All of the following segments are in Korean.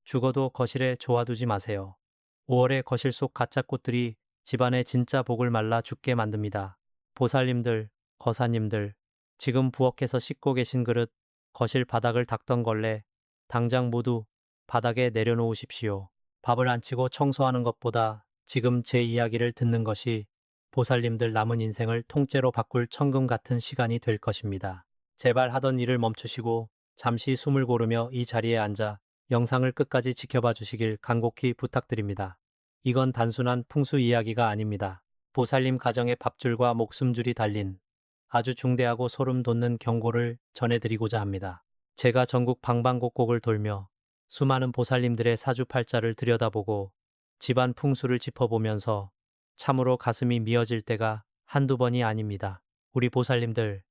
죽어도 거실에 조아두지 마세요. 5월의 거실 속 가짜 꽃들이 집안의 진짜 복을 말라 죽게 만듭니다. 보살님들, 거사님들, 지금 부엌에서 씻고 계신 그릇, 거실 바닥을 닦던 걸레, 당장 모두 바닥에 내려놓으십시오. 밥을 안 치고 청소하는 것보다 지금 제 이야기를 듣는 것이 보살님들 남은 인생을 통째로 바꿀 천금 같은 시간이 될 것입니다. 제발 하던 일을 멈추시고 잠시 숨을 고르며 이 자리에 앉아 영상을 끝까지 지켜봐 주시길 간곡히 부탁드립니다. 이건 단순한 풍수 이야기가 아닙니다. 보살님 가정의 밥줄과 목숨줄이 달린 아주 중대하고 소름 돋는 경고를 전해드리고자 합니다. 제가 전국 방방곡곡을 돌며 수많은 보살님들의 사주팔자를 들여다보고 집안 풍수를 짚어보면서 참으로 가슴이 미어질 때가 한두 번이 아닙니다. 우리 보살님들,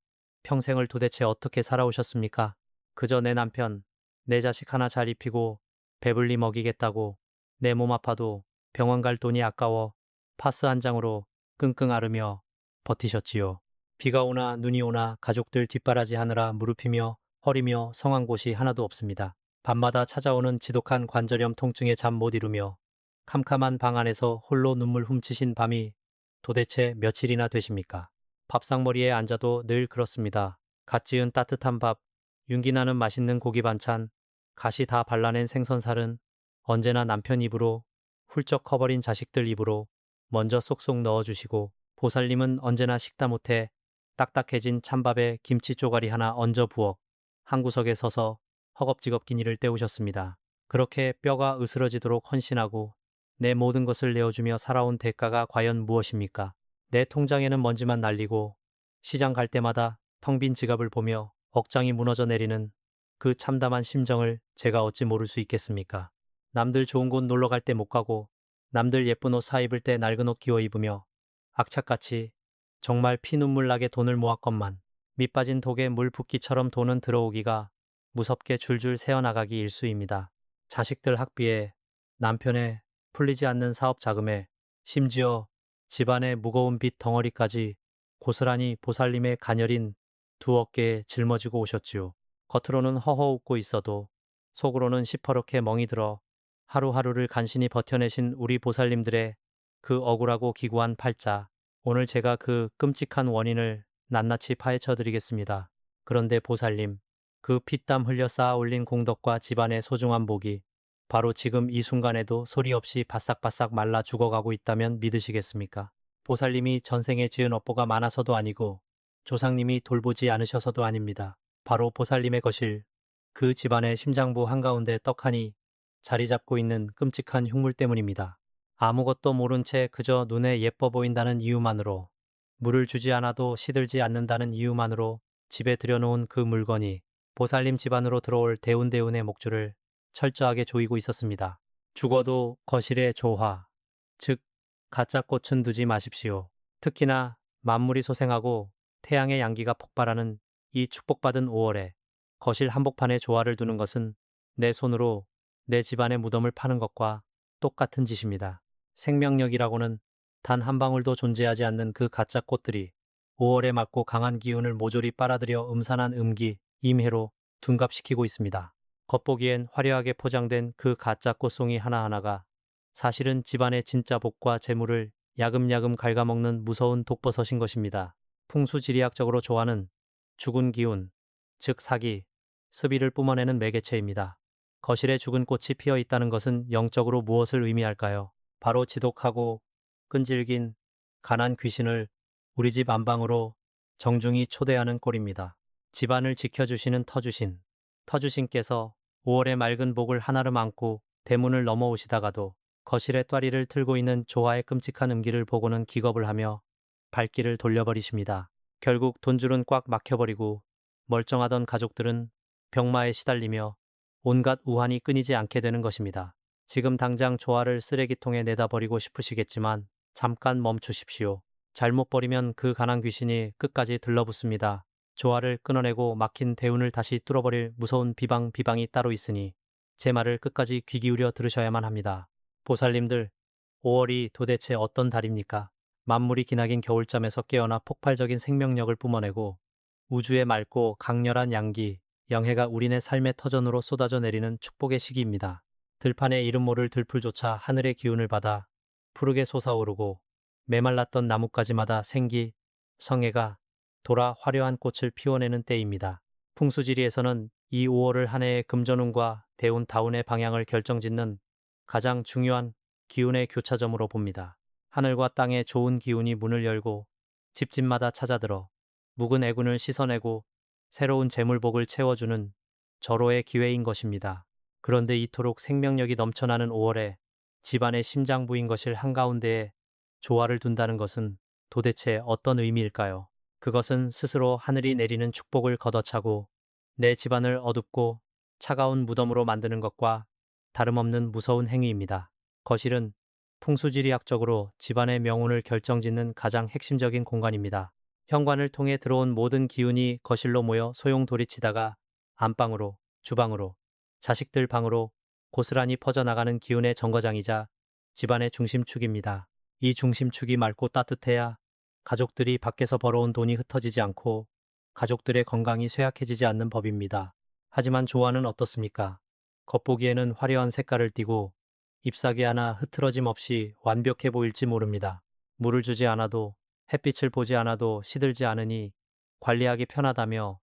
평생을 도대체 어떻게 살아오셨습니까? 그저 내 남편, 내 자식 하나 잘 입히고 배불리 먹이겠다고 내 몸 아파도 병원 갈 돈이 아까워 파스 한 장으로 끙끙 앓으며 버티셨지요. 비가 오나 눈이 오나 가족들 뒷바라지 하느라 무릎이며 허리며 성한 곳이 하나도 없습니다. 밤마다 찾아오는 지독한 관절염 통증에 잠 못 이루며 캄캄한 방 안에서 홀로 눈물 훔치신 밤이 도대체 며칠이나 되십니까? 밥상머리에 앉아도 늘 그렇습니다. 갓 지은 따뜻한 밥, 윤기 나는 맛있는 고기 반찬, 가시 다 발라낸 생선살은 언제나 남편 입으로, 훌쩍 커버린 자식들 입으로 먼저 쏙쏙 넣어주시고, 보살님은 언제나 식다 못해 딱딱해진 찬밥에 김치 쪼가리 하나 얹어 부엌 한 구석에 서서 허겁지겁 기니를 때우셨습니다. 그렇게 뼈가 으스러지도록 헌신하고 내 모든 것을 내어주며 살아온 대가가 과연 무엇입니까? 내 통장에는 먼지만 날리고 시장 갈 때마다 텅 빈 지갑을 보며 억장이 무너져 내리는 그 참담한 심정을 제가 어찌 모를 수 있겠습니까? 남들 좋은 곳 놀러 갈 때 못 가고 남들 예쁜 옷 사 입을 때 낡은 옷 끼워 입으며 악착같이 정말 피눈물 나게 돈을 모았건만 밑 빠진 독에 물 붓기처럼 돈은 들어오기가 무섭게 줄줄 새어나가기 일쑤입니다. 자식들 학비에 남편의 풀리지 않는 사업 자금에 심지어 집안의 무거운 빚 덩어리까지 고스란히 보살님의 가녀린 두 어깨에 짊어지고 오셨지요. 겉으로는 허허 웃고 있어도 속으로는 시퍼렇게 멍이 들어 하루하루를 간신히 버텨내신 우리 보살님들의 그 억울하고 기구한 팔자, 오늘 제가 그 끔찍한 원인을 낱낱이 파헤쳐 드리겠습니다. 그런데 보살님, 그 피땀 흘려 쌓아 올린 공덕과 집안의 소중한 복이 바로 지금 이 순간에도 소리 없이 바싹바싹 말라 죽어가고 있다면 믿으시겠습니까? 보살님이 전생에 지은 업보가 많아서도 아니고 조상님이 돌보지 않으셔서도 아닙니다. 바로 보살님의 거실, 그 집안의 심장부 한가운데 떡하니 자리 잡고 있는 끔찍한 흉물 때문입니다. 아무것도 모른 채 그저 눈에 예뻐 보인다는 이유만으로, 물을 주지 않아도 시들지 않는다는 이유만으로 집에 들여놓은 그 물건이 보살님 집안으로 들어올 대운대운의 목줄을 철저하게 조이고 있었습니다. 죽어도 거실에 조화, 즉 가짜 꽃은 두지 마십시오. 특히나 만물이 소생하고 태양의 양기가 폭발하는 이 축복받은 5월에 거실 한복판에 조화를 두는 것은 내 손으로 내 집안의 무덤을 파는 것과 똑같은 짓입니다. 생명력이라고는 단 한 방울도 존재하지 않는 그 가짜 꽃들이 5월에 맑고 강한 기운을 모조리 빨아들여 음산한 음기, 임해로 둔갑시키고 있습니다. 겉보기엔 화려하게 포장된 그 가짜 꽃송이 하나하나가 사실은 집안의 진짜 복과 재물을 야금야금 갉아먹는 무서운 독버섯인 것입니다. 풍수지리학적으로 조화는 죽은 기운, 즉 사기, 습의를 뿜어내는 매개체입니다. 거실에 죽은 꽃이 피어 있다는 것은 영적으로 무엇을 의미할까요? 바로 지독하고 끈질긴 가난 귀신을 우리 집 안방으로 정중히 초대하는 꼴입니다. 집안을 지켜주시는 터주신께서 5월의 맑은 복을 한아름 안고 대문을 넘어오시다가도 거실에 또아리를 틀고 있는 조화의 끔찍한 음기를 보고는 기겁을 하며 발길을 돌려버리십니다. 결국 돈줄은 꽉 막혀버리고 멀쩡하던 가족들은 병마에 시달리며 온갖 우환이 끊이지 않게 되는 것입니다. 지금 당장 조화를 쓰레기통에 내다 버리고 싶으시겠지만 잠깐 멈추십시오. 잘못 버리면 그 가난 귀신이 끝까지 들러붙습니다. 조화를 끊어내고 막힌 대운을 다시 뚫어버릴 무서운 비방이 따로 있으니 제 말을 끝까지 귀 기울여 들으셔야만 합니다. 보살님들, 5월이 도대체 어떤 달입니까? 만물이 기나긴 겨울잠에서 깨어나 폭발적인 생명력을 뿜어내고 우주의 맑고 강렬한 양기, 영해가 우리네 삶의 터전으로 쏟아져 내리는 축복의 시기입니다. 들판에 이름 모를 들풀조차 하늘의 기운을 받아 푸르게 솟아오르고 메말랐던 나뭇가지마다 생기, 성애가 돌아 화려한 꽃을 피워내는 때입니다. 풍수지리에서는 이 5월을 한 해의 금전운과 대운 다운의 방향을 결정짓는 가장 중요한 기운의 교차점으로 봅니다. 하늘과 땅에 좋은 기운이 문을 열고 집집마다 찾아들어 묵은 애군을 씻어내고 새로운 재물복을 채워주는 절호의 기회인 것입니다. 그런데 이토록 생명력이 넘쳐나는 5월에 집안의 심장부인 것을 한가운데에 조화를 둔다는 것은 도대체 어떤 의미일까요? 그것은 스스로 하늘이 내리는 축복을 걷어차고 내 집안을 어둡고 차가운 무덤으로 만드는 것과 다름없는 무서운 행위입니다. 거실은 풍수지리학적으로 집안의 명운을 결정짓는 가장 핵심적인 공간입니다. 현관을 통해 들어온 모든 기운이 거실로 모여 소용돌이치다가 안방으로, 주방으로, 자식들 방으로 고스란히 퍼져나가는 기운의 정거장이자 집안의 중심축입니다. 이 중심축이 맑고 따뜻해야 가족들이 밖에서 벌어온 돈이 흩어지지 않고 가족들의 건강이 쇠약해지지 않는 법입니다. 하지만 조화는 어떻습니까? 겉보기에는 화려한 색깔을 띠고 잎사귀 하나 흐트러짐 없이 완벽해 보일지 모릅니다. 물을 주지 않아도 햇빛을 보지 않아도 시들지 않으니 관리하기 편하다며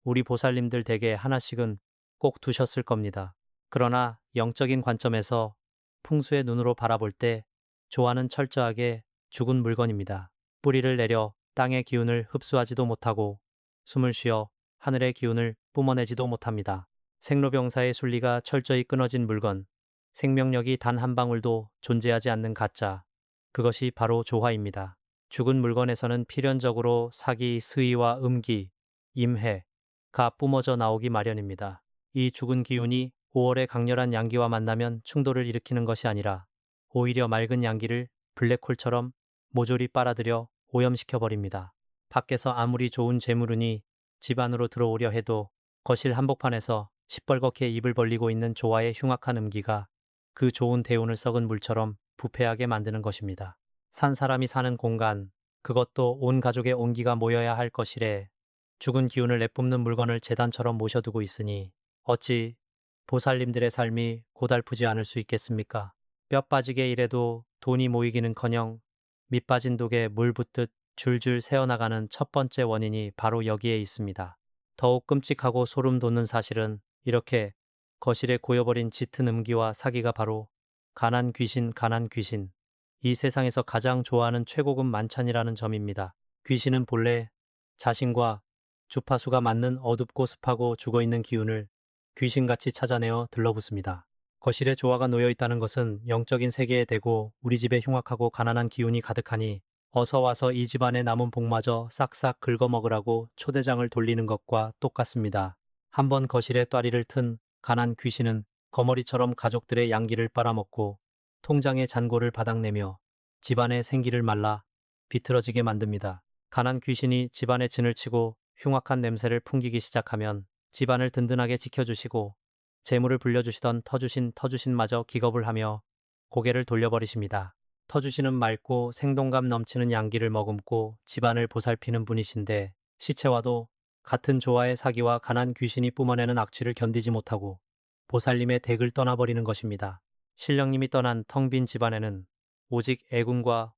우리 보살님들 댁에 하나씩은 꼭 두셨을 겁니다. 그러나 영적인 관점에서 풍수의 눈으로 바라볼 때 조화는 철저하게 죽은 물건입니다. 뿌리를 내려 땅의 기운을 흡수하지도 못하고 숨을 쉬어 하늘의 기운을 뿜어내지도 못합니다. 생로병사의 순리가 철저히 끊어진 물건, 생명력이 단 한 방울도 존재하지 않는 가짜, 그것이 바로 조화입니다. 죽은 물건에서는 필연적으로 사기, 스의와 음기, 임해가 뿜어져 나오기 마련입니다. 이 죽은 기운이 5월의 강렬한 양기와 만나면 충돌을 일으키는 것이 아니라 오히려 맑은 양기를 블랙홀처럼 모조리 빨아들여 오염시켜버립니다. 밖에서 아무리 좋은 재물운이 집 안으로 들어오려 해도 거실 한복판에서 시뻘겋게 입을 벌리고 있는 조화의 흉악한 음기가 그 좋은 대운을 썩은 물처럼 부패하게 만드는 것입니다. 산 사람이 사는 공간, 그것도 온 가족의 온기가 모여야 할 것이래 죽은 기운을 내뿜는 물건을 제단처럼 모셔두고 있으니 어찌 보살님들의 삶이 고달프지 않을 수 있겠습니까? 뼈 빠지게 일해도 돈이 모이기는커녕 밑 빠진 독에 물 붓듯 줄줄 새어나가는 첫 번째 원인이 바로 여기에 있습니다. 더욱 끔찍하고 소름 돋는 사실은 이렇게 거실에 고여버린 짙은 음기와 사기가 바로 가난 귀신, 이 세상에서 가장 좋아하는 최고급 만찬이라는 점입니다. 귀신은 본래 자신과 주파수가 맞는 어둡고 습하고 죽어있는 기운을 귀신같이 찾아내어 들러붙습니다. 거실에 조화가 놓여 있다는 것은 영적인 세계에 대고 우리 집에 흉악하고 가난한 기운이 가득하니 어서 와서 이 집안의 남은 복마저 싹싹 긁어먹으라고 초대장을 돌리는 것과 똑같습니다. 한번 거실에 또아리를 튼 가난 귀신은 거머리처럼 가족들의 양기를 빨아먹고 통장의 잔고를 바닥내며 집안의 생기를 말라 비틀어지게 만듭니다. 가난 귀신이 집안에 진을 치고 흉악한 냄새를 풍기기 시작하면 집안을 든든하게 지켜주시고 재물을 불려주시던 터주신마저 기겁을 하며 고개를 돌려버리십니다. 터주신은 맑고 생동감 넘치는 양기를 머금고 집안을 보살피는 분이신데 시체와도 같은 조화의 사기와 가난 귀신이 뿜어내는 악취를 견디지 못하고 보살님의 댁을 떠나버리는 것입니다. 신령님이 떠난 텅 빈 집안에는 오직 애군과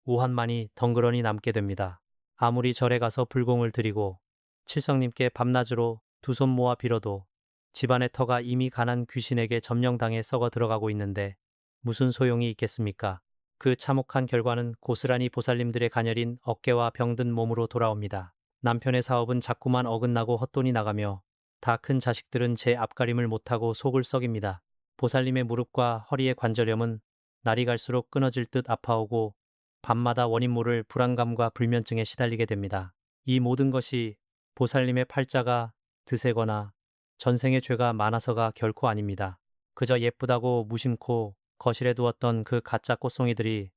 우환만이 덩그러니 남게 됩니다. 아무리 절에 가서 불공을 드리고 칠성님께 밤낮으로 두 손 모아 빌어도 집안의 터가 이미 가난 귀신에게 점령당해 썩어 들어가고 있는데 무슨 소용이 있겠습니까? 그 참혹한 결과는 고스란히 보살님들의 가녀린 어깨와 병든 몸으로 돌아옵니다. 남편의 사업은 자꾸만 어긋나고 헛돈이 나가며 다 큰 자식들은 제 앞가림을 못하고 속을 썩입니다. 보살님의 무릎과 허리의 관절염은 날이 갈수록 끊어질 듯 아파오고 밤마다 원인 모를 불안감과 불면증에 시달리게 됩니다. 이 모든 것이 보살님의 팔자가 드세거나 전생의 죄가 많아서가 결코 아닙니다. 그저 예쁘다고 무심코 거실에 두었던 그 가짜 꽃송이들이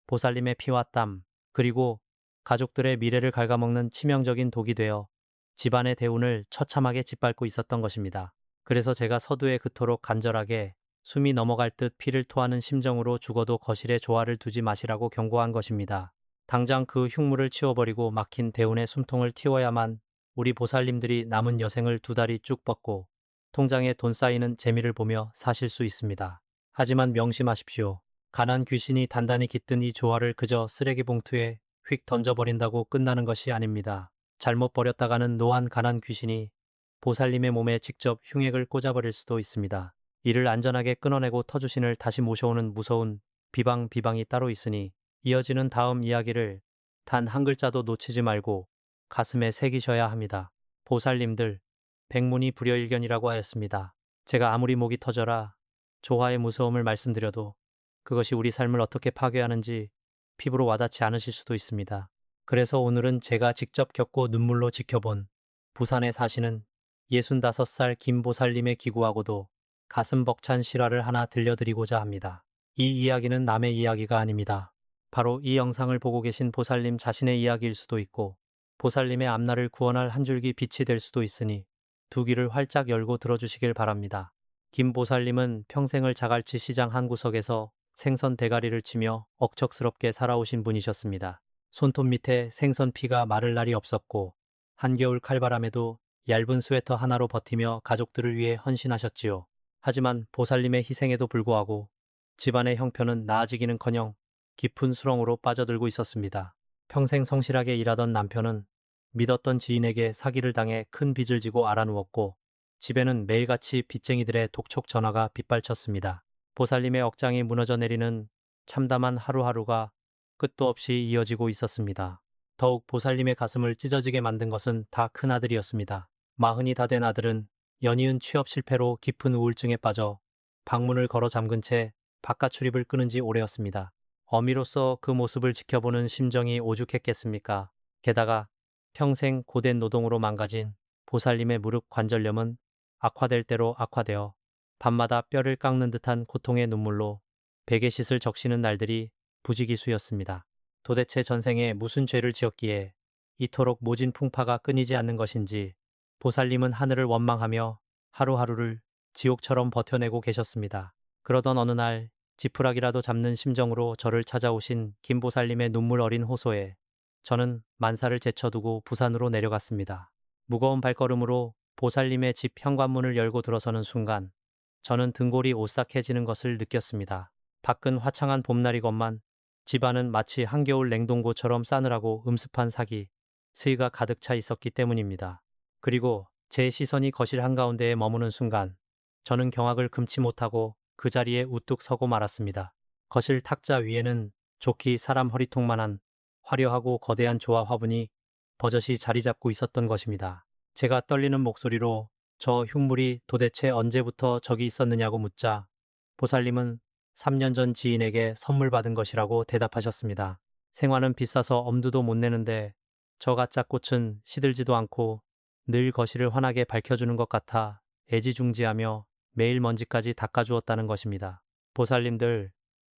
보살님의 피와 땀, 그리고 가족들의 미래를 갉아먹는 치명적인 독이 되어 집안의 대운을 처참하게 짓밟고 있었던 것입니다. 그래서 제가 서두에 그토록 간절하게 숨이 넘어갈 듯 피를 토하는 심정으로 죽어도 거실에 조화를 두지 마시라고 경고한 것입니다. 당장 그 흉물을 치워버리고 막힌 대운의 숨통을 틔워야만 우리 보살님들이 남은 여생을 두 다리 쭉 뻗고 통장에 돈 쌓이는 재미를 보며 사실 수 있습니다. 하지만 명심하십시오. 가난 귀신이 단단히 깃든 이 조화를 그저 쓰레기 봉투에 휙 던져버린다고 끝나는 것이 아닙니다. 잘못 버렸다가는 노한 가난 귀신이 보살님의 몸에 직접 흉액을 꽂아버릴 수도 있습니다. 이를 안전하게 끊어내고 터주신을 다시 모셔오는 무서운 비방이 따로 있으니 이어지는 다음 이야기를 단 한 글자도 놓치지 말고 가슴에 새기셔야 합니다. 보살님들, 백문이 불여일견이라고 하였습니다. 제가 아무리 목이 터져라 조화의 무서움을 말씀드려도 그것이 우리 삶을 어떻게 파괴하는지 피부로 와닿지 않으실 수도 있습니다. 그래서 오늘은 제가 직접 겪고 눈물로 지켜본 부산에 사시는 65살 김보살님의 기구하고도 가슴 벅찬 실화를 하나 들려드리고자 합니다. 이 이야기는 남의 이야기가 아닙니다. 바로 이 영상을 보고 계신 보살님 자신의 이야기일 수도 있고 보살님의 앞날을 구원할 한 줄기 빛이 될 수도 있으니 두 귀를 활짝 열고 들어주시길 바랍니다. 김보살님은 평생을 자갈치 시장 한 구석에서 생선 대가리를 치며 억척스럽게 살아오신 분이셨습니다. 손톱 밑에 생선 피가 마를 날이 없었고 한겨울 칼바람에도 얇은 스웨터 하나로 버티며 가족들을 위해 헌신하셨지요. 하지만 보살님의 희생에도 불구하고 집안의 형편은 나아지기는커녕 깊은 수렁으로 빠져들고 있었습니다. 평생 성실하게 일하던 남편은 믿었던 지인에게 사기를 당해 큰 빚을 지고 알아누웠고 집에는 매일같이 빚쟁이들의 독촉 전화가 빗발쳤습니다. 보살님의 억장이 무너져 내리는 참담한 하루하루가 끝도 없이 이어지고 있었습니다. 더욱 보살님의 가슴을 찢어지게 만든 것은 다 큰아들이었습니다. 40이 다 된 아들은 연이은 취업 실패로 깊은 우울증에 빠져 방문을 걸어 잠근 채 바깥 출입을 끊은 지 오래였습니다. 어미로서 그 모습을 지켜보는 심정이 오죽했겠습니까? 게다가 평생 고된 노동으로 망가진 보살님의 무릎 관절염은 악화될 대로 악화되어 밤마다 뼈를 깎는 듯한 고통의 눈물로 베개싯을 적시는 날들이 부지기수였습니다. 도대체 전생에 무슨 죄를 지었기에 이토록 모진 풍파가 끊이지 않는 것인지 보살님은 하늘을 원망하며 하루하루를 지옥처럼 버텨내고 계셨습니다. 그러던 어느 날 지푸라기라도 잡는 심정으로 저를 찾아오신 김보살님의 눈물 어린 호소에 저는 만사를 제쳐두고 부산으로 내려갔습니다. 무거운 발걸음으로 보살님의 집 현관문을 열고 들어서는 순간 저는 등골이 오싹해지는 것을 느꼈습니다. 밖은 화창한 봄날이건만 집안은 마치 한겨울 냉동고처럼 싸늘하고 음습한 사기, 스이가 가득 차 있었기 때문입니다. 그리고 제 시선이 거실 한가운데에 머무는 순간 저는 경악을 금치 못하고 그 자리에 우뚝 서고 말았습니다. 거실 탁자 위에는 좋기 사람 허리통만한 화려하고 거대한 조화 화분이 버젓이 자리 잡고 있었던 것입니다. 제가 떨리는 목소리로 저 흉물이 도대체 언제부터 저기 있었느냐고 묻자 보살님은 3년 전 지인에게 선물 받은 것이라고 대답하셨습니다. 생화는 비싸서 엄두도 못 내는데 저 가짜 꽃은 시들지도 않고 늘 거실을 환하게 밝혀주는 것 같아 애지중지하며 매일 먼지까지 닦아주었다는 것입니다. 보살님들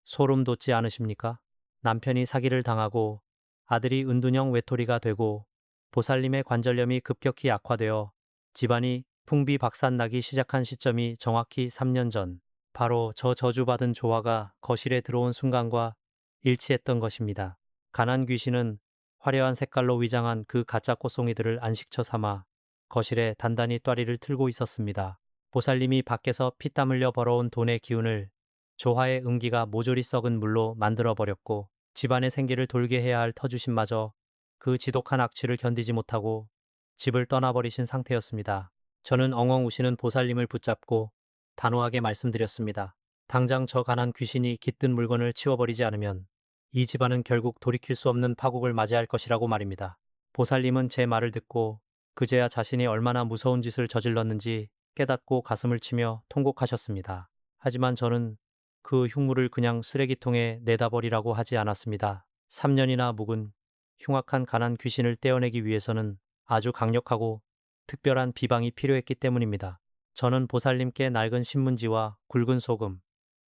소름 돋지 않으십니까? 남편이 사기를 당하고 아들이 은둔형 외톨이가 되고 보살님의 관절염이 급격히 악화되어 집안이 풍비박산나기 시작한 시점이 정확히 3년 전, 바로 저 저주받은 조화가 거실에 들어온 순간과 일치했던 것입니다. 가난 귀신은 화려한 색깔로 위장한 그 가짜 꽃송이들을 안식처 삼아 거실에 단단히 또리를 틀고 있었습니다. 보살님이 밖에서 피땀 흘려 벌어온 돈의 기운을 조화의 음기가 모조리 썩은 물로 만들어버렸고 집안의 생기를 돌게 해야 할 터주신마저 그 지독한 악취를 견디지 못하고 집을 떠나버리신 상태였습니다. 저는 엉엉 우시는 보살님을 붙잡고 단호하게 말씀드렸습니다. 당장 저 가난 귀신이 깃든 물건을 치워버리지 않으면 이 집안은 결국 돌이킬 수 없는 파국을 맞이할 것이라고 말입니다. 보살님은 제 말을 듣고 그제야 자신이 얼마나 무서운 짓을 저질렀는지 깨닫고 가슴을 치며 통곡하셨습니다. 하지만 저는 그 흉물을 그냥 쓰레기통에 내다버리라고 하지 않았습니다. 3년이나 묵은 흉악한 가난 귀신을 떼어내기 위해서는 아주 강력하고 특별한 비방이 필요했기 때문입니다. 저는 보살님께 낡은 신문지와 굵은 소금,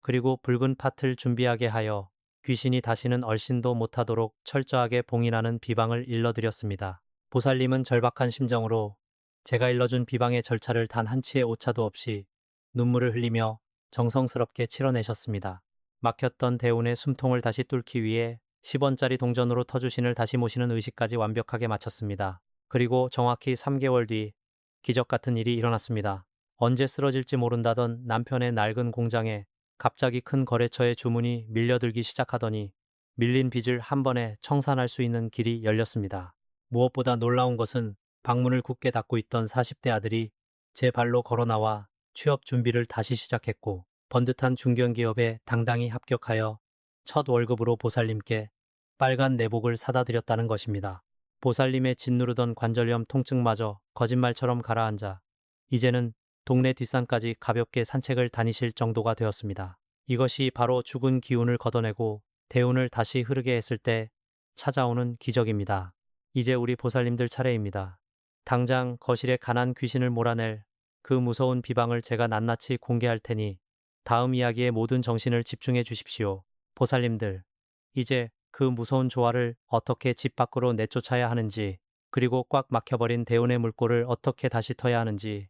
그리고 붉은 팥을 준비하게 하여 귀신이 다시는 얼씬도 못하도록 철저하게 봉인하는 비방을 일러드렸습니다. 보살님은 절박한 심정으로 제가 일러준 비방의 절차를 단 한치의 오차도 없이 눈물을 흘리며 정성스럽게 치러내셨습니다. 막혔던 대운의 숨통을 다시 뚫기 위해 10원짜리 동전으로 터주신을 다시 모시는 의식까지 완벽하게 마쳤습니다. 그리고 정확히 3개월 뒤 기적 같은 일이 일어났습니다. 언제 쓰러질지 모른다던 남편의 낡은 공장에 갑자기 큰 거래처의 주문이 밀려들기 시작하더니 밀린 빚을 한 번에 청산할 수 있는 길이 열렸습니다. 무엇보다 놀라운 것은 방문을 굳게 닫고 있던 40대 아들이 제 발로 걸어 나와 취업 준비를 다시 시작했고 번듯한 중견기업에 당당히 합격하여 첫 월급으로 보살님께 빨간 내복을 사다 드렸다는 것입니다. 보살님의 짓누르던 관절염 통증마저 거짓말처럼 가라앉아 이제는 동네 뒷산까지 가볍게 산책을 다니실 정도가 되었습니다. 이것이 바로 죽은 기운을 걷어내고 대운을 다시 흐르게 했을 때 찾아오는 기적입니다. 이제 우리 보살님들 차례입니다. 당장 거실에 가난 귀신을 몰아낼 그 무서운 비방을 제가 낱낱이 공개할 테니 다음 이야기에 모든 정신을 집중해 주십시오. 보살님들, 이제 그 무서운 조화를 어떻게 집 밖으로 내쫓아야 하는지, 그리고 꽉 막혀버린 대운의 물꼬를 어떻게 다시 터야 하는지,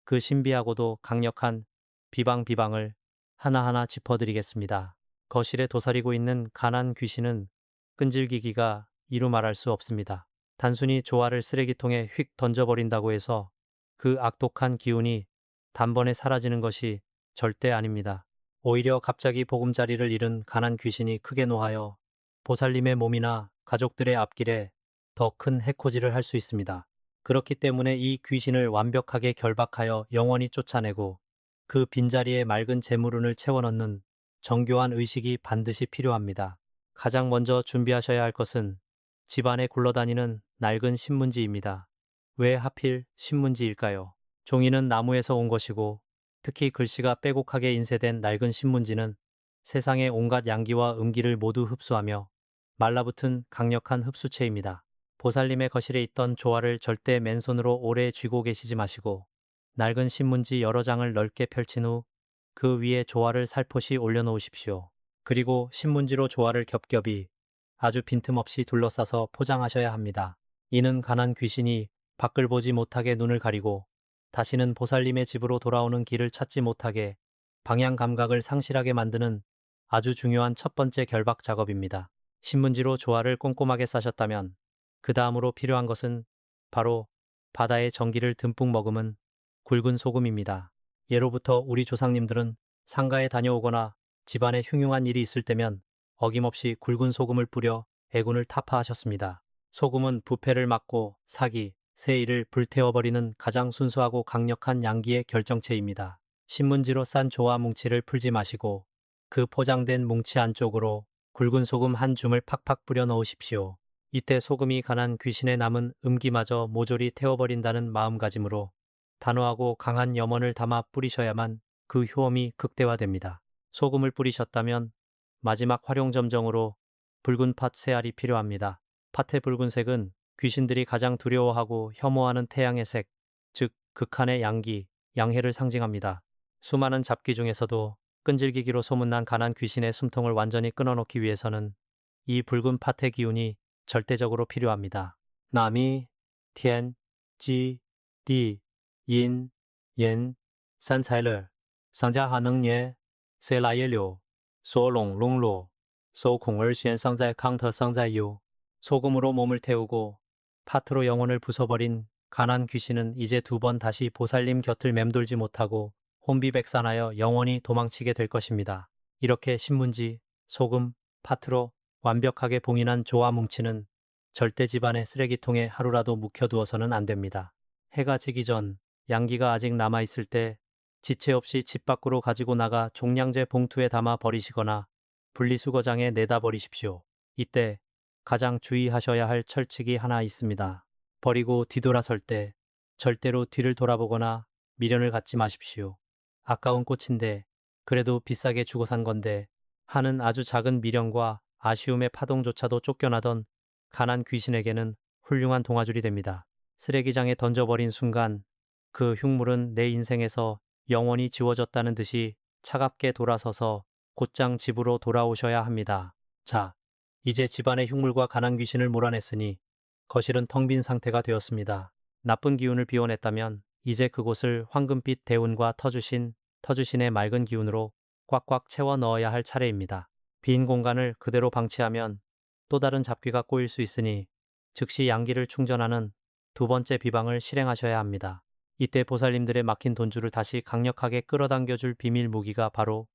그 신비하고도 강력한 비방을 하나하나 짚어드리겠습니다. 거실에 도사리고 있는 가난 귀신은 끈질기기가 이루 말할 수 없습니다. 단순히 조화를 쓰레기통에 휙 던져버린다고 해서 그 악독한 기운이 단번에 사라지는 것이 절대 아닙니다. 오히려 갑자기 보금자리를 잃은 가난 귀신이 크게 노하여 보살님의 몸이나 가족들의 앞길에 더 큰 해코지를 할 수 있습니다. 그렇기 때문에 이 귀신을 완벽하게 결박하여 영원히 쫓아내고 그 빈자리에 맑은 재물운을 채워넣는 정교한 의식이 반드시 필요합니다. 가장 먼저 준비하셔야 할 것은 집안에 굴러다니는 낡은 신문지입니다. 왜 하필 신문지일까요? 종이는 나무에서 온 것이고 특히 글씨가 빼곡하게 인쇄된 낡은 신문지는 세상의 온갖 양기와 음기를 모두 흡수하며 말라붙은 강력한 흡수체입니다. 보살님의 거실에 있던 조화를 절대 맨손으로 오래 쥐고 계시지 마시고 낡은 신문지 여러 장을 넓게 펼친 후 그 위에 조화를 살포시 올려놓으십시오. 그리고 신문지로 조화를 겹겹이 아주 빈틈없이 둘러싸서 포장하셔야 합니다. 이는 가난 귀신이 밖을 보지 못하게 눈을 가리고 다시는 보살님의 집으로 돌아오는 길을 찾지 못하게 방향 감각을 상실하게 만드는 아주 중요한 첫 번째 결박 작업입니다. 신문지로 조화를 꼼꼼하게 싸셨다면 그 다음으로 필요한 것은 바로 바다의 전기를 듬뿍 머금은 굵은 소금입니다. 예로부터 우리 조상님들은 상가에 다녀오거나 집안에 흉흉한 일이 있을 때면 어김없이 굵은 소금을 뿌려 애군을 타파하셨습니다. 소금은 부패를 막고 사기, 세일을 불태워버리는 가장 순수하고 강력한 양기의 결정체입니다. 신문지로 싼 조화 뭉치를 풀지 마시고 그 포장된 뭉치 안쪽으로 굵은 소금 한 줌을 팍팍 뿌려 넣으십시오. 이때 소금이 간한 귀신의 남은 음기마저 모조리 태워버린다는 마음가짐으로 단호하고 강한 염원을 담아 뿌리셔야만 그 효험이 극대화됩니다. 소금을 뿌리셨다면 마지막 활용점정으로 붉은 팥 3알이 필요합니다. 팥의 붉은색은 귀신들이 가장 두려워하고 혐오하는 태양의 색, 즉 극한의 양기, 양해를 상징합니다. 수많은 잡기 중에서도 끈질기기로 소문난 가난 귀신의 숨통을 완전히 끊어놓기 위해서는 이 붉은 팥의 기운이 절대적으로 필요합니다. 나미, 텐, 지, 디, 인, 옌, 산차일러, 상자하능예, 세라예료, 소롱롱로, 소콩얼시엔상자의 캉터상자요. 소금으로 몸을 태우고 파트로 영혼을 부숴버린 가난 귀신은 이제 2번 다시 보살님 곁을 맴돌지 못하고 혼비백산하여 영원히 도망치게 될 것입니다. 이렇게 신문지, 소금, 파트로 완벽하게 봉인한 조화 뭉치는 절대 집안의 쓰레기통에 하루라도 묵혀두어서는 안 됩니다. 해가 지기 전 양기가 아직 남아있을 때 지체 없이 집 밖으로 가지고 나가 종량제 봉투에 담아 버리시거나 분리수거장에 내다 버리십시오. 이때 가장 주의하셔야 할 철칙이 하나 있습니다. 버리고 뒤돌아설 때 절대로 뒤를 돌아보거나 미련을 갖지 마십시오. 아까운 꽃인데 그래도 비싸게 주고 산 건데 하는 아주 작은 미련과 아쉬움의 파동조차도 쫓겨나던 가난 귀신에게는 훌륭한 동아줄이 됩니다. 쓰레기장에 던져버린 순간 그 흉물은 내 인생에서 영원히 지워졌다는 듯이 차갑게 돌아서서 곧장 집으로 돌아오셔야 합니다. 자, 이제 집안의 흉물과 가난 귀신을 몰아냈으니 거실은 텅 빈 상태가 되었습니다. 나쁜 기운을 비워냈다면 이제 그곳을 황금빛 대운과 터주신의 맑은 기운으로 꽉꽉 채워 넣어야 할 차례입니다. 빈 공간을 그대로 방치하면 또 다른 잡귀가 꼬일 수 있으니 즉시 양기를 충전하는 2번째 비방을 실행하셔야 합니다. 이때 보살님들의 막힌 돈줄을 다시 강력하게 끌어당겨줄 비밀 무기가 바로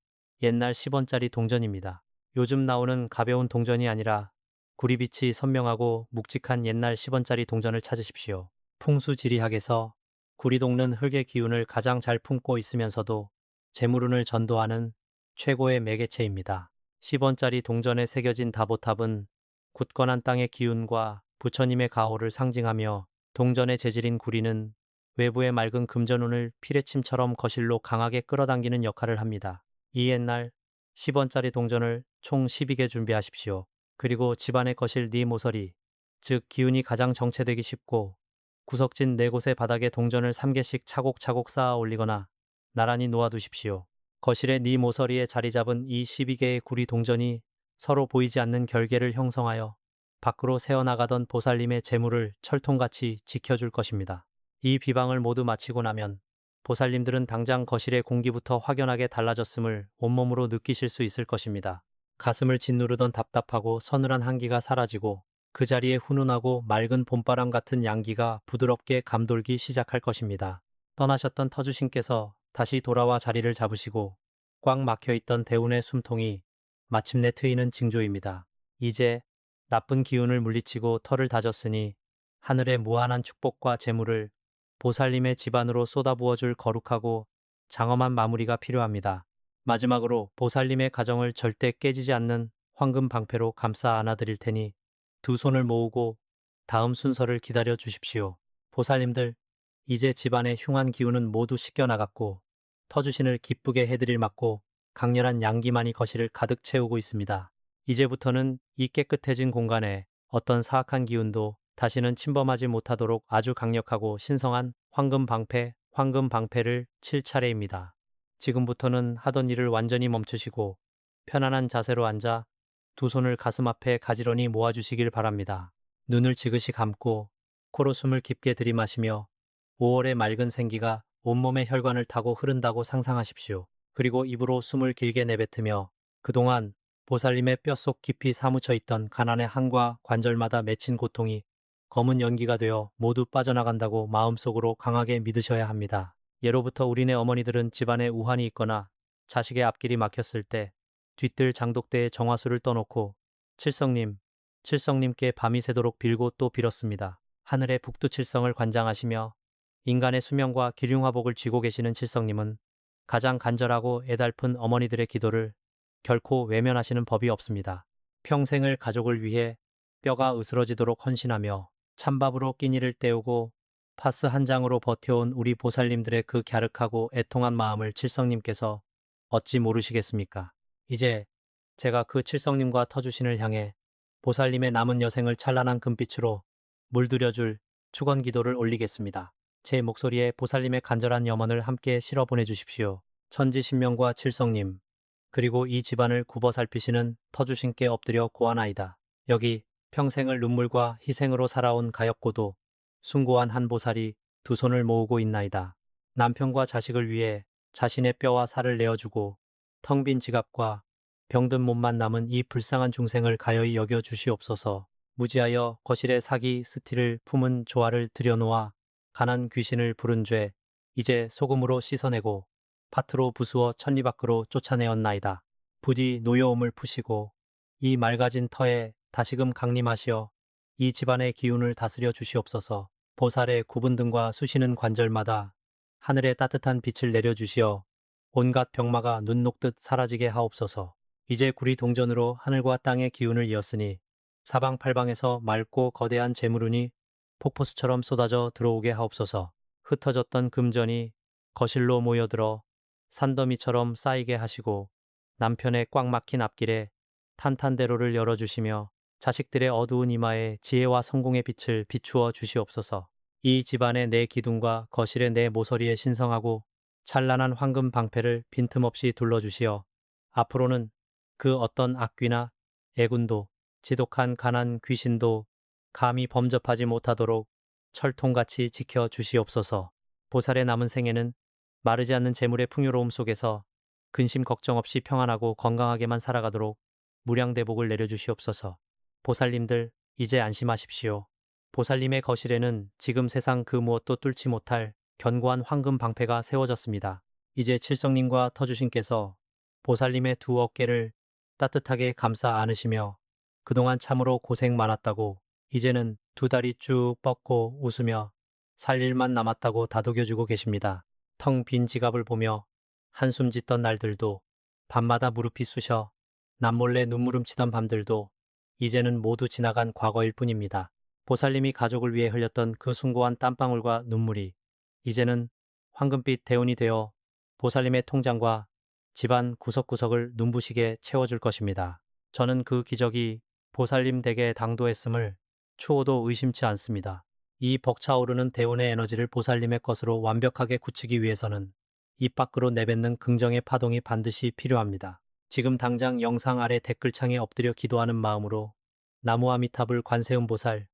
옛날 10원짜리 동전입니다. 요즘 나오는 가벼운 동전이 아니라 구리빛이 선명하고 묵직한 옛날 10원짜리 동전을 찾으십시오. 풍수지리학에서 구리 녹는 흙의 기운을 가장 잘 품고 있으면서도 재물운을 전도하는 최고의 매개체입니다. 10원짜리 동전에 새겨진 다보탑은 굳건한 땅의 기운과 부처님의 가호를 상징하며, 동전의 재질인 구리는 외부의 맑은 금전운을 피뢰침처럼 거실로 강하게 끌어당기는 역할을 합니다. 이 옛날 10원짜리 동전을 총 12개 준비하십시오. 그리고 집안의 거실 네 모서리, 즉 기운이 가장 정체되기 쉽고 구석진 4곳의 바닥에 동전을 3개씩 차곡차곡 쌓아 올리거나 나란히 놓아두십시오. 거실의 네 모서리에 자리 잡은 이 12개의 구리 동전이 서로 보이지 않는 결계를 형성하여 밖으로 새어나가던 보살님의 재물을 철통같이 지켜줄 것입니다. 이 비방을 모두 마치고 나면 보살님들은 당장 거실의 공기부터 확연하게 달라졌음을 온몸으로 느끼실 수 있을 것입니다. 가슴을 짓누르던 답답하고 서늘한 한기가 사라지고 그 자리에 훈훈하고 맑은 봄바람 같은 양기가 부드럽게 감돌기 시작할 것입니다. 떠나셨던 터주신께서 다시 돌아와 자리를 잡으시고 꽉 막혀있던 대운의 숨통이 마침내 트이는 징조입니다. 이제 나쁜 기운을 물리치고 털을 다졌으니 하늘의 무한한 축복과 재물을 보살님의 집안으로 쏟아부어줄 거룩하고 장엄한 마무리가 필요합니다. 마지막으로 보살님의 가정을 절대 깨지지 않는 황금 방패로 감싸 안아드릴 테니 두 손을 모으고 다음 순서를 기다려 주십시오. 보살님들, 이제 집안의 흉한 기운은 모두 씻겨나갔고 터주신을 기쁘게 해드릴 맞고 강렬한 양기만이 거실을 가득 채우고 있습니다. 이제부터는 이 깨끗해진 공간에 어떤 사악한 기운도 다시는 침범하지 못하도록 아주 강력하고 신성한 황금 방패를 칠 차례입니다. 지금부터는 하던 일을 완전히 멈추시고 편안한 자세로 앉아 두 손을 가슴 앞에 가지런히 모아주시길 바랍니다. 눈을 지그시 감고 코로 숨을 깊게 들이마시며 5월의 맑은 생기가 온몸의 혈관을 타고 흐른다고 상상하십시오. 그리고 입으로 숨을 길게 내뱉으며 그동안 보살님의 뼛속 깊이 사무쳐 있던 가난의 한과 관절마다 맺힌 고통이 검은 연기가 되어 모두 빠져나간다고 마음속으로 강하게 믿으셔야 합니다. 예로부터 우리네 어머니들은 집안에 우환이 있거나 자식의 앞길이 막혔을 때 뒤뜰 장독대에 정화수를 떠놓고 칠성님께 밤이 새도록 빌고 또 빌었습니다. 하늘의 북두칠성을 관장하시며 인간의 수명과 기륭화복을 쥐고 계시는 칠성님은 가장 간절하고 애달픈 어머니들의 기도를 결코 외면하시는 법이 없습니다. 평생을 가족을 위해 뼈가 으스러지도록 헌신하며 찬밥으로 끼니를 때우고 파스 한 장으로 버텨온 우리 보살님들의 그 갸륵하고 애통한 마음을 칠성님께서 어찌 모르시겠습니까? 이제 제가 그 칠성님과 터주신을 향해 보살님의 남은 여생을 찬란한 금빛으로 물들여줄 축원 기도를 올리겠습니다. 제 목소리에 보살님의 간절한 염원을 함께 실어 보내주십시오. 천지신명과 칠성님, 그리고 이 집안을 굽어 살피시는 터주신께 엎드려 고하나이다. 여기 평생을 눈물과 희생으로 살아온 가엾고도 숭고한 한 보살이 두 손을 모으고 있나이다. 남편과 자식을 위해 자신의 뼈와 살을 내어주고 텅 빈 지갑과 병든 몸만 남은 이 불쌍한 중생을 가여이 여겨 주시옵소서. 무지하여 거실에 사기 스티를 품은 조화를 들여놓아 가난 귀신을 부른 죄 이제 소금으로 씻어내고 파트로 부수어 천리 밖으로 쫓아내었나이다. 부디 노여움을 푸시고 이 맑아진 터에 다시금 강림하시어 이 집안의 기운을 다스려 주시옵소서. 보살의 구분 등과 쑤시는 관절마다 하늘의 따뜻한 빛을 내려주시어 온갖 병마가 눈 녹듯 사라지게 하옵소서. 이제 구리 동전으로 하늘과 땅의 기운을 이었으니 사방팔방에서 맑고 거대한 재물운이 폭포수처럼 쏟아져 들어오게 하옵소서. 흩어졌던 금전이 거실로 모여들어 산더미처럼 쌓이게 하시고 남편의 꽉 막힌 앞길에 탄탄대로를 열어주시며 자식들의 어두운 이마에 지혜와 성공의 빛을 비추어 주시옵소서. 이 집안의 내 기둥과 거실의 내 모서리에 신성하고 찬란한 황금 방패를 빈틈없이 둘러주시어 앞으로는 그 어떤 악귀나 애군도 지독한 가난 귀신도 감히 범접하지 못하도록 철통같이 지켜 주시옵소서. 보살의 남은 생에는 마르지 않는 재물의 풍요로움 속에서 근심 걱정 없이 평안하고 건강하게만 살아가도록 무량대복을 내려주시옵소서. 보살님들, 이제 안심하십시오. 보살님의 거실에는 지금 세상 그 무엇도 뚫지 못할 견고한 황금 방패가 세워졌습니다. 이제 칠성님과 터주신께서 보살님의 두 어깨를 따뜻하게 감싸 안으시며 그동안 참으로 고생 많았다고, 이제는 두 다리 쭉 뻗고 웃으며 살 일만 남았다고 다독여주고 계십니다. 텅 빈 지갑을 보며 한숨 짓던 날들도, 밤마다 무릎이 쑤셔 남몰래 눈물 훔치던 밤들도 이제는 모두 지나간 과거일 뿐입니다. 보살님이 가족을 위해 흘렸던 그 숭고한 땀방울과 눈물이 이제는 황금빛 대운이 되어 보살님의 통장과 집안 구석구석을 눈부시게 채워줄 것입니다. 저는 그 기적이 보살님 댁에 당도했음을 추호도 의심치 않습니다. 이 벅차오르는 대운의 에너지를 보살님의 것으로 완벽하게 굳히기 위해서는 입 밖으로 내뱉는 긍정의 파동이 반드시 필요합니다. 지금 당장 영상 아래 댓글창에 엎드려 기도하는 마음으로 나무아미타불 관세음보살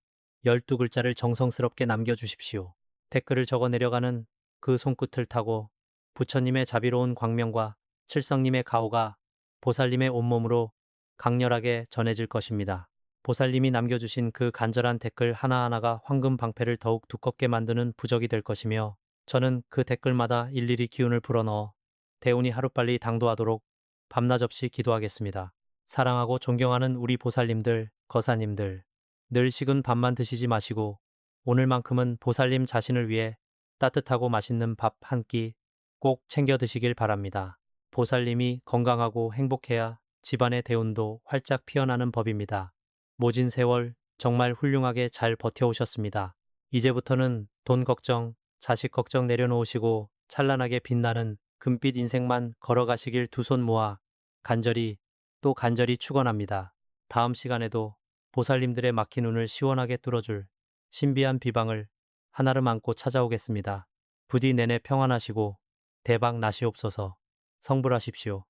12글자를 정성스럽게 남겨주십시오. 댓글을 적어 내려가는 그 손끝을 타고 부처님의 자비로운 광명과 칠성님의 가호가 보살님의 온몸으로 강렬하게 전해질 것입니다. 보살님이 남겨주신 그 간절한 댓글 하나하나가 황금 방패를 더욱 두껍게 만드는 부적이 될 것이며, 저는 그 댓글마다 일일이 기운을 불어넣어 대운이 하루빨리 당도하도록 밤낮 없이 기도하겠습니다. 사랑하고 존경하는 우리 보살님들, 거사님들, 늘 식은 밥만 드시지 마시고 오늘만큼은 보살님 자신을 위해 따뜻하고 맛있는 밥 한 끼 꼭 챙겨 드시길 바랍니다. 보살님이 건강하고 행복해야 집안의 대운도 활짝 피어나는 법입니다. 모진 세월 정말 훌륭하게 잘 버텨오셨습니다. 이제부터는 돈 걱정, 자식 걱정 내려놓으시고 찬란하게 빛나는 금빛 인생만 걸어가시길 두 손 모아 간절히 또 간절히 축원합니다. 다음 시간에도 보살님들의 막힌 눈을 시원하게 뚫어줄 신비한 비방을 하나름 안고 찾아오겠습니다. 부디 내내 평안하시고 대박 나시옵소서. 성불하십시오.